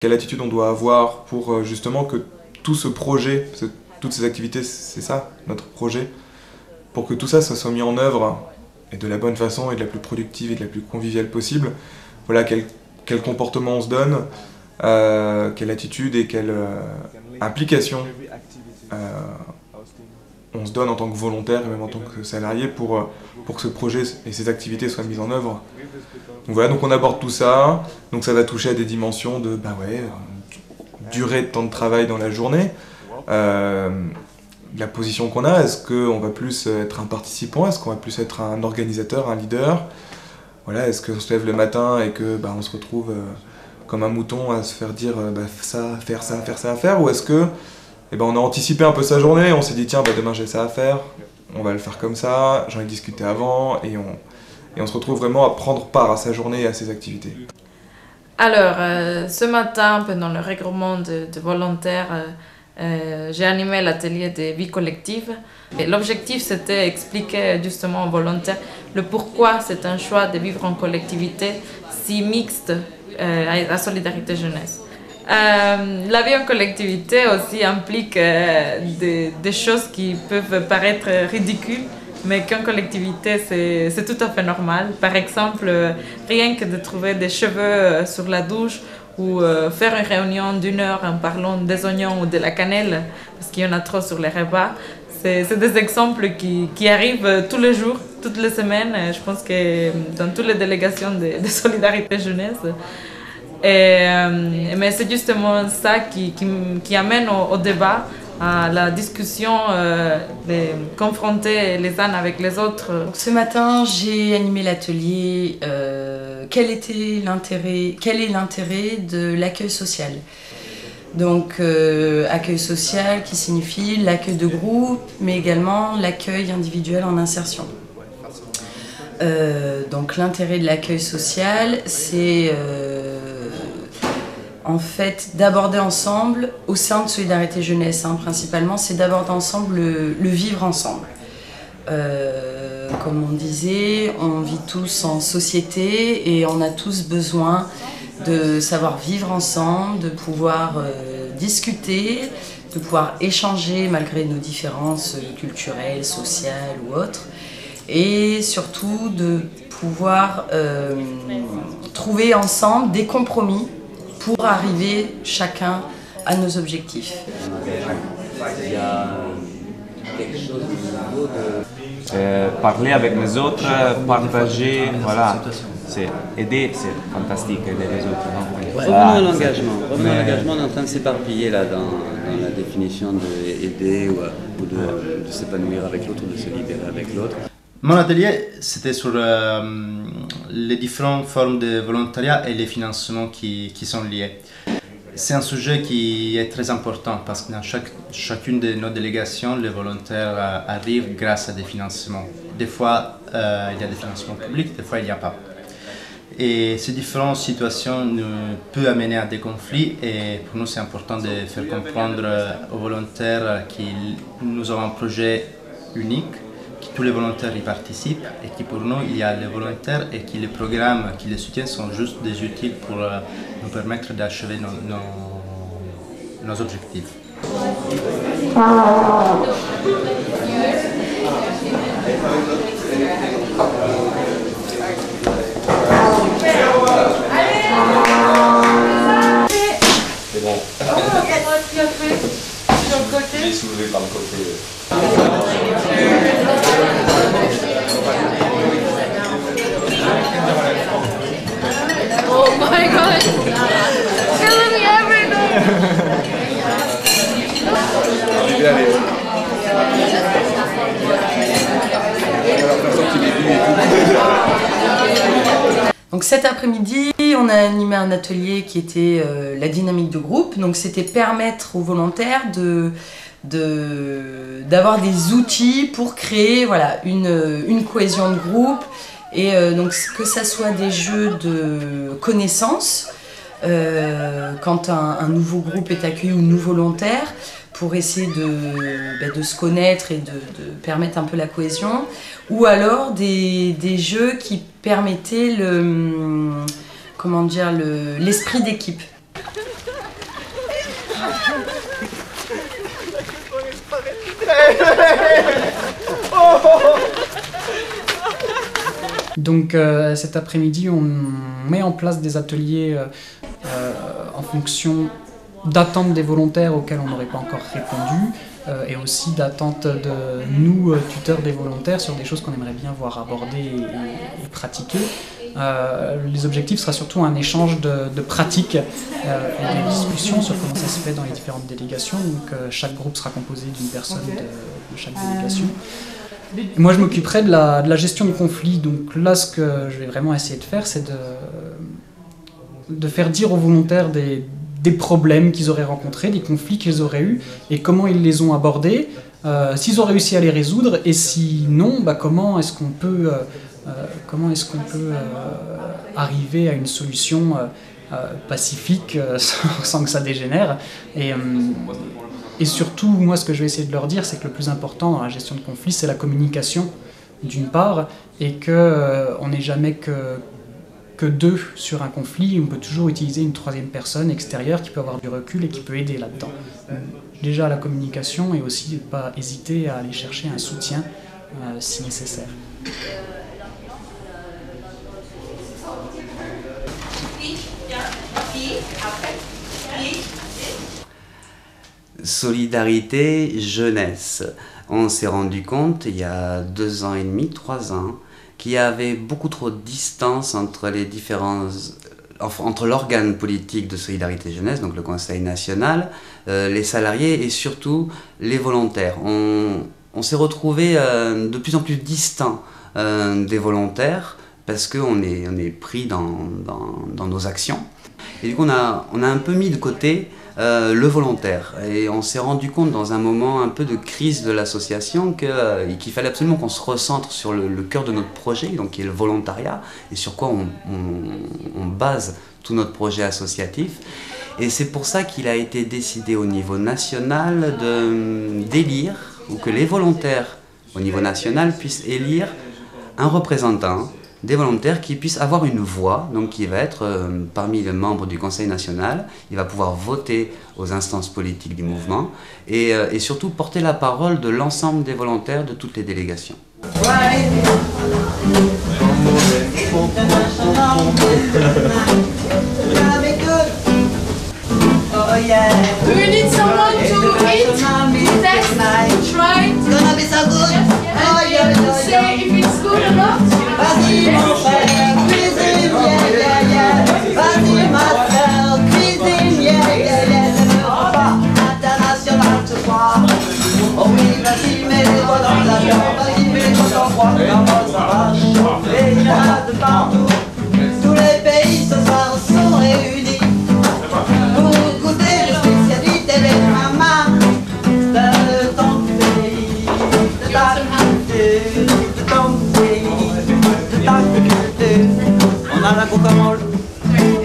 Quelle attitude on doit avoir pour justement que tout ce projet, toutes ces activités, c'est ça, notre projet, pour que tout ça soit mis en œuvre et de la bonne façon et de la plus productive et de la plus conviviale possible. Voilà, quel comportement on se donne, quelle attitude et quelle implication on se donne en tant que volontaire et même en tant que salarié pour que ce projet et ces activités soient mises en œuvre. Donc voilà, donc on aborde tout ça, donc ça va toucher à des dimensions de durée de temps de travail dans la journée, la position qu'on a, est-ce qu'on va plus être un participant, est-ce qu'on va plus être un organisateur, un leader, voilà, est-ce qu'on se lève le matin et que on se retrouve comme un mouton à se faire dire ça, faire ça, faire ça à faire, ou est-ce que on a anticipé un peu sa journée, on s'est dit tiens demain j'ai ça à faire, on va le faire comme ça, j'en ai discuté avant et on se retrouve vraiment à prendre part à sa journée et à ses activités. Alors, ce matin, pendant le regroupement de volontaires, j'ai animé l'atelier de vie collective. L'objectif, c'était expliquer justement aux volontaires le pourquoi c'est un choix de vivre en collectivité si mixte à Solidarité Jeunesse. La vie en collectivité aussi implique des choses qui peuvent paraître ridicules, mais qu'en collectivité, c'est tout à fait normal. Par exemple, rien que de trouver des cheveux sur la douche ou faire une réunion d'1 heure en parlant des oignons ou de la cannelle, parce qu'il y en a trop sur les repas. C'est des exemples qui arrivent tous les jours, toutes les semaines. Je pense que dans toutes les délégations de Solidarité Jeunesse. Mais c'est justement ça qui amène au débat, à la discussion, de confronter les uns avec les autres. Ce matin, j'ai animé l'atelier quel est l'intérêt de l'accueil social. Donc accueil social qui signifie l'accueil de groupe, mais également l'accueil individuel en insertion. Donc l'intérêt de l'accueil social, c'est en fait d'aborder ensemble, au sein de Solidarité Jeunesse principalement, c'est d'aborder ensemble le vivre ensemble. Comme on disait, on vit tous en société et on a tous besoin de savoir vivre ensemble, de pouvoir discuter, de pouvoir échanger malgré nos différences culturelles, sociales ou autres, et surtout de pouvoir trouver ensemble des compromis pour arriver chacun à nos objectifs. Il y a quelque chose de nouveau de parler avec les autres, partager, voilà. C'est aider, c'est fantastique, aider les autres. Revenons à l'engagement. On est en train de s'éparpiller là dans la définition d'aider ou de s'épanouir avec l'autre, ou de se libérer avec l'autre. Mon atelier, c'était sur les différentes formes de volontariat et les financements qui sont liés. C'est un sujet qui est très important parce que dans chacune de nos délégations, les volontaires arrivent grâce à des financements. Des fois, il y a des financements publics, des fois, il n'y a pas. Et ces différentes situations peuvent amener à des conflits et pour nous, c'est important de faire comprendre aux volontaires que nous avons un projet unique, que tous les volontaires y participent et que pour nous, il y a les volontaires et que les programmes qui les soutiennent sont juste des outils pour nous permettre d'achever nos objectifs. C'est bon. Il est soulevé par le côté. Oh my god! Killing me every day! Donc cet après-midi, on a animé un atelier qui était la dynamique de groupe. Donc c'était permettre aux volontaires d'avoir des outils pour créer une cohésion de groupe et donc que ça soit des jeux de connaissances quand un nouveau groupe est accueilli ou nouveau volontaire pour essayer de se connaître et de permettre un peu la cohésion, ou alors des jeux qui permettaient l'esprit d'équipe. Donc cet après-midi, on met en place des ateliers en fonction d'attentes des volontaires auxquelles on n'aurait pas encore répondu, et aussi d'attentes de nous, tuteurs des volontaires, sur des choses qu'on aimerait bien voir abordées et pratiquées. Les objectifs sera surtout un échange de pratiques et des discussions sur comment ça se fait dans les différentes délégations. Donc chaque groupe sera composé d'une personne de chaque délégation. Et moi je m'occuperai de la gestion du conflit. Donc là ce que je vais vraiment essayer de faire, c'est de faire dire aux volontaires des problèmes qu'ils auraient rencontrés, des conflits qu'ils auraient eus et comment ils les ont abordés, s'ils ont réussi à les résoudre, et sinon comment est-ce qu'on peut arriver à une solution pacifique sans que ça dégénère. Et surtout, moi ce que je vais essayer de leur dire, c'est que le plus important dans la gestion de conflit, c'est la communication d'une part, et qu'on n'est jamais que deux sur un conflit. On peut toujours utiliser une troisième personne extérieure qui peut avoir du recul et qui peut aider là-dedans. Déjà la communication, et aussi ne pas hésiter à aller chercher un soutien si nécessaire. Solidarité jeunesse. On s'est rendu compte il y a 2 ans et demi, 3 ans, qu'il y avait beaucoup trop de distance entre entre l'organe politique de Solidarité Jeunesse, donc le Conseil national, les salariés et surtout les volontaires. On s'est retrouvés de plus en plus distants des volontaires parce qu'on est pris dans nos actions. Et du coup, on a un peu mis de côté le volontaire. Et on s'est rendu compte dans un moment un peu de crise de l'association qu'il fallait absolument qu'on se recentre sur le cœur de notre projet, donc qui est le volontariat, et sur quoi on base tout notre projet associatif. Et c'est pour ça qu'il a été décidé au niveau national d'élire, ou que les volontaires au niveau national puissent élire un représentant des volontaires qui puissent avoir une voix, donc qui va être parmi les membres du Conseil national. Il va pouvoir voter aux instances politiques du mouvement et surtout porter la parole de l'ensemble des volontaires de toutes les délégations. Do you need someone to eat, test, try? It's gonna be so good. Say if it's good or not. Vas-y mon frère, cuisine, yeah, yeah, yeah. Vas-y ma soeur, cuisine, yeah, yeah, yeah. C'est le repas international ce soir. Oh oui, vas-y, mets les doigts dans l'avion. Vas-y, mets les doigts dans froid. Comment ça va chauffer? Il y en a de partout. Tous les pays ce soir sont réunis pour goûter les spécialités des mamans de ton pays, de ta culture, de ton pays, de ta culture. On a la guacamole,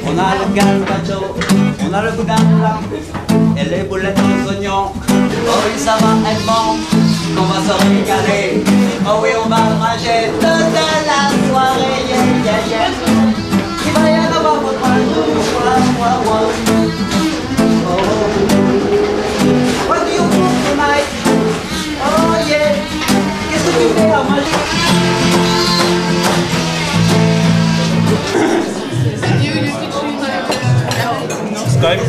on a le gazpacho, on a le boudin blanc et les boulettes d'oignons. Oh oui, ça va être bon, on va se régaler. Oh oui, on va manger toute la soirée, yeah, yeah, yeah. Il va y avoir votre jour, what do you cook tonight? Oh yeah. Qu'est-ce que tu fais à manger? Skype.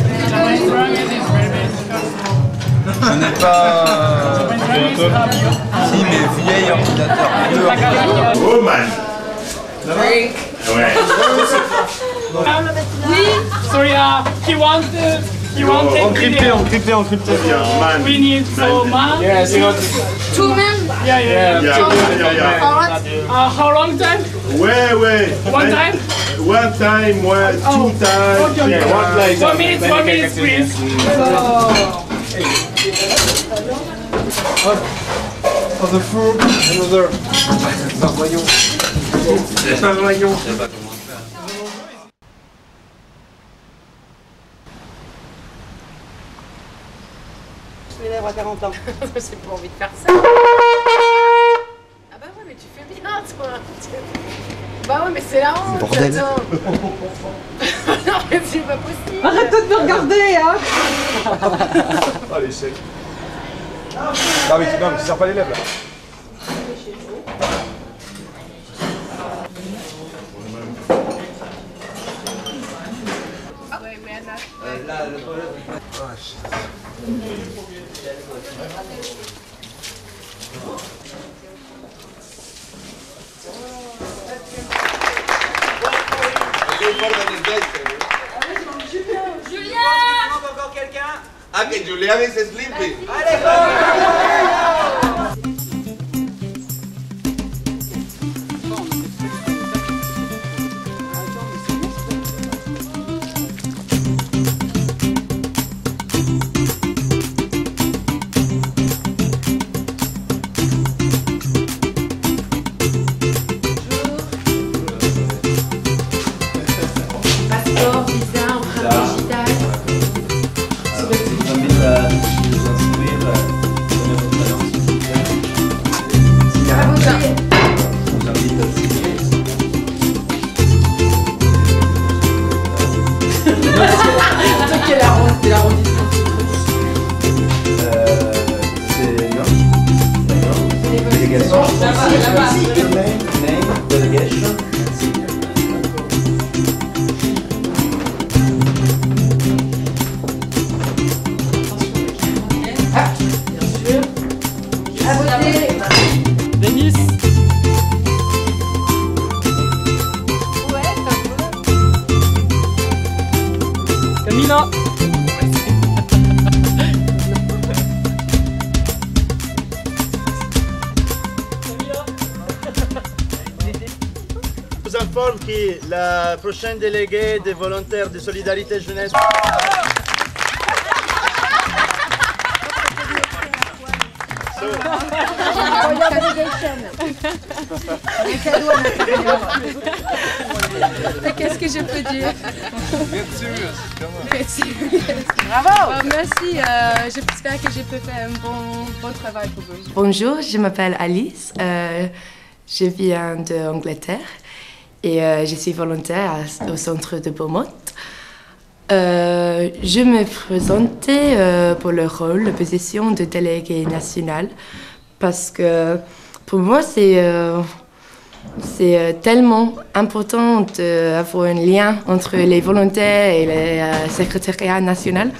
Je n'ai pas si, mais vieil ordinateur. Oh man. Ouais. Oui. Sorry, he wants Encrypté. We need so man. Yes, 2 men. Yeah. How long time? Ouais. One time? One time, ouais, 2 times. Okay. Yeah, 1 minute, please. For the food, another. Voyons. Les lèvres à 40 ans. J'ai pas envie de faire ça. Ah bah ouais, mais tu fais bien, toi. Bah ouais, mais c'est la honte. Bordel. Attends. Non, mais c'est pas possible. Arrête de me regarder, hein. Ah, l'échec. Ah mais tu serres pas les lèvres là. Julien! Encore quelqu'un? Ah, que Julien is sleeping. Allez, Passeport, visa, empreinte digitale. Je vous invite à vous inscrire, donner votre talent, s'il vous plaît. Je vous invite à signer. Quel arrondissement? C'est non. D'accord. Délégation. Name, delegation. Denis. Camilla. Je vous informe que la prochaine déléguée des volontaires de Solidarité Jeunesse. Qu'est-ce que je peux dire? Merci. Bravo! Merci, j'espère que je peux faire un bon travail pour vous. Bonjour, je m'appelle Alice, je viens d'Angleterre et je suis volontaire au centre de Beaumont. Je me présentais pour le rôle, la position de délégué national parce que pour moi c'est tellement important d'avoir un lien entre les volontaires et le secrétariat national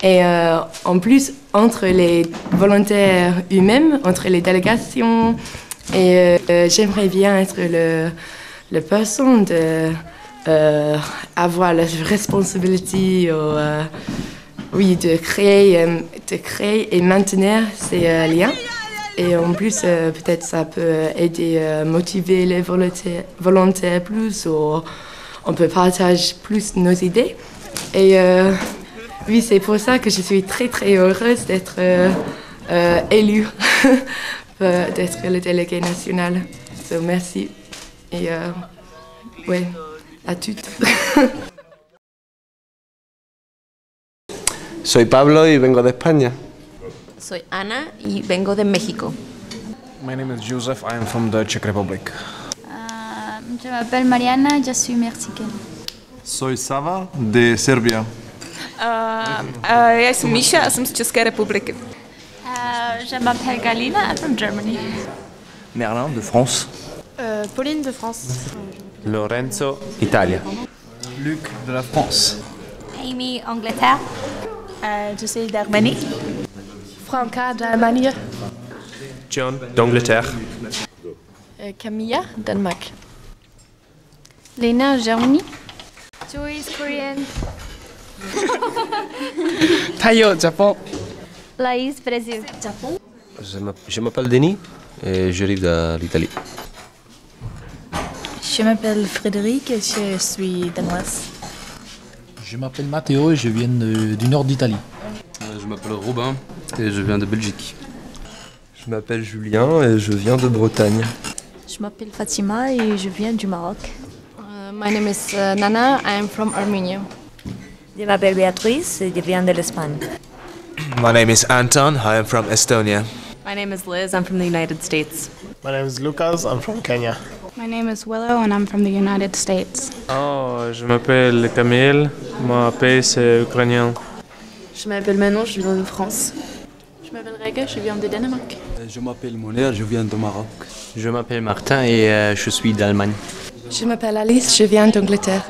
et en plus entre les volontaires eux-mêmes, entre les délégations et j'aimerais bien être le personne de avoir la responsabilité de créer et maintenir ces liens. Et en plus, peut-être ça peut aider à motiver les volontaires plus, ou on peut partager plus nos idées. Et oui, c'est pour ça que je suis très très heureuse d'être élue, d'être le délégué national. So, merci. Et ouais, à toutes. Soy Pablo y vengo de España. Soy Ana y vengo de México. My name is Joseph, I am from the Czech Republic. Je m'appelle Mariana, je suis mexicaine. Soy Sava de Serbia. Já jsem Míša a jsem z České republiky. Je m'appelle Galina, I'm from Germany. Merlin de France. Pauline de France. Lorenzo, Italia. Luc de la France. Amy, Angleterre. Je suis d'Arménie. Franca d'Allemagne. John, d'Angleterre. Camilla, Danemark. Lena, Germany. Joyce, Korean. Tayo, Japon. Laïs, Brésil. Japon. Je m'appelle Denis et j'arrive de l'Italie. Je m'appelle Frédéric et je suis danoise. Je m'appelle Matteo et je viens du nord d'Italie. Je m'appelle Robin et je viens de Belgique. Je m'appelle Julien et je viens de Bretagne. Je m'appelle Fatima et je viens du Maroc. My name is Nana, I am from Armenia. Je m'appelle Béatrice et je viens de l'Espagne. My name is Anton, I am from Estonia. My name is Liz, I'm from the United States. My name is Lucas, I'm from Kenya. My name is Willow and I'm from the United States. Oh, je m'appelle Camille, mon pays c'est ukrainien. Je m'appelle Manon, je viens de France. Je m'appelle Rega, je viens de Danemark. Je m'appelle Moner, je viens de Maroc. Je m'appelle Martin et je suis d'Allemagne. Je m'appelle Alice, je viens d'Angleterre.